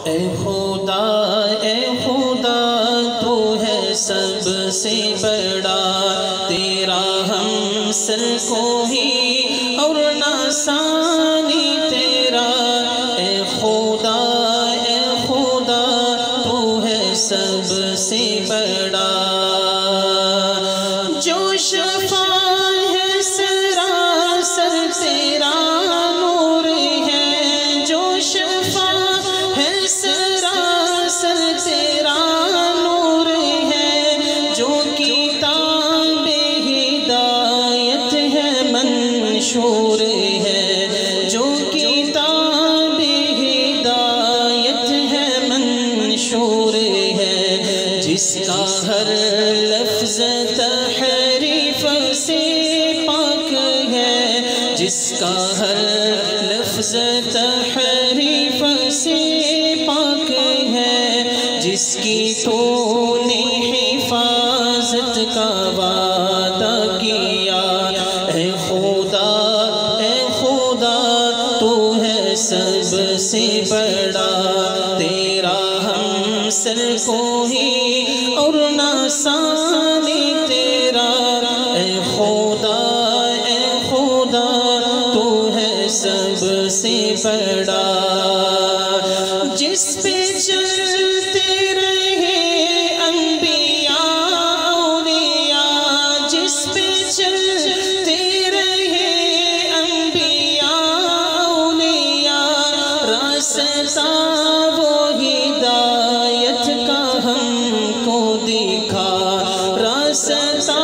اے خدا تو ہے سب سے بڑا، تیرا ہم سر کوئی اور نہ ثانی تیرا۔ اے خدا تو ہے سب سے بڑا، جو شفا ہے سراسر تیرا نور ہے، جو شفا ہے سراسر تیرا نور ہے، جو کتاب ہدایت ہے منشور ہے، جو کتاب ہدایت ہے منشور ہے، جس کا ہر لفظ تحریف سے پاک ہے، جس کا ہر لفظ تحریف سے پاک ہے، جس کی تو نے حفاظت کا وعدہ کیا۔ اے خدا تو ہے سب سے بڑا، تیرا ہم سر کوئی اور نہ ثانی تیرا۔ اے خدا تو ہے سب سے بڑا، جس پہ چلتے رہے انبیاء اولیاء، جس پہ چلتے رہے انبیاء اولیاء، راستہ وہ ہدایت کا ہم کو دکھا، راستہ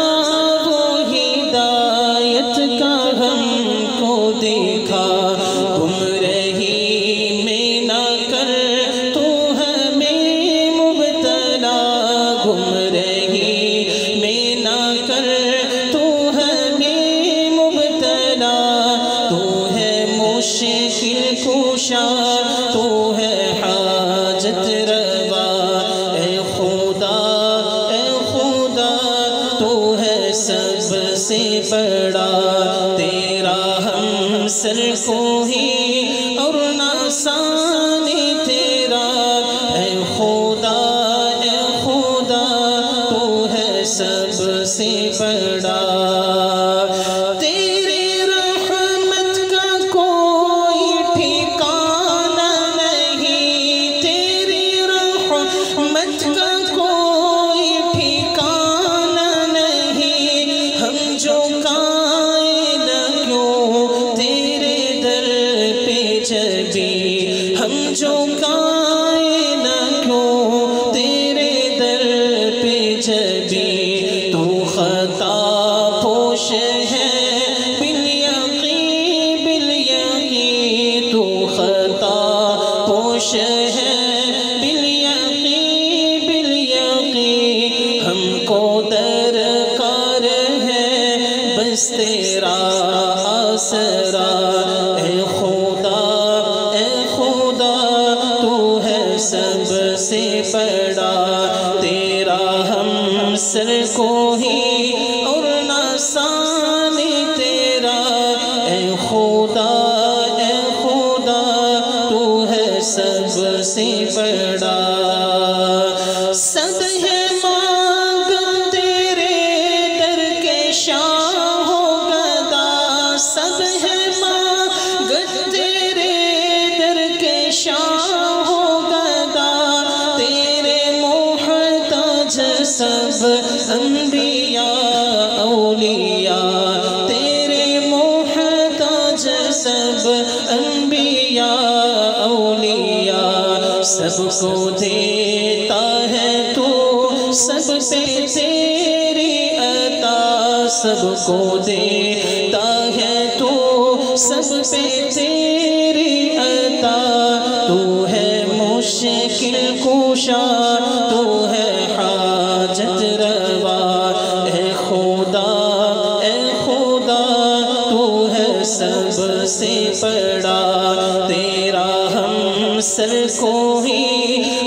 وہ ہدایت کا ہم کو دکھا۔ گمراہی میں نہ کر تو ہمیں مبتلا، گمراہی میں نہ کر تو ہمیں مبتلا، تو ہے مشکل کشا، تو ہے حاجت روا۔ اے خدا تو ہے سب سے بڑا، تیرا ہم سر کوئی اور نہ ثانی تیرا۔ اے خدا تو ہے سب سے بڑا، تیری رحمت کا کوئی ٹھکانہ نہیں، تیری رحمت کا کوئی ٹھکانہ نہیں، ہم جو قائل کیوں تیرے در پہ جبی، ہم جو قائل کیوں تیرے در پہ جبی، تو خطا پوش ہے بالیقین، تو خطا پوش ہے بالیقین، ہم کو درکار ہے بس تیرا آسرا۔ اے خدا تو ہے سب سے بڑا، تیرا ہم سر کوئی اور نہ ثانی تیرا۔ اے خدا تو ہے سب سے بڑا، سب ہے مانگ تیرے در کے شاہ و گدا، سب ہے مانگ تیرے در کے شاہ و گدا، تیرے محتاج سب انبیاء اولیاء، تیرے محتاج سب انبیاء اولیاء، سب کو دیتا ہے تو سب پہ تیری عطا، سب کو دیتا ہے تو سب پہ تیری عطا، تو ہے مشکل کشا، تو ہے حاجت روا۔ اے خدا تو ہے سب سے بڑا، تیرا ہم سر کوئی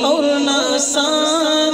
اور نہ ثانی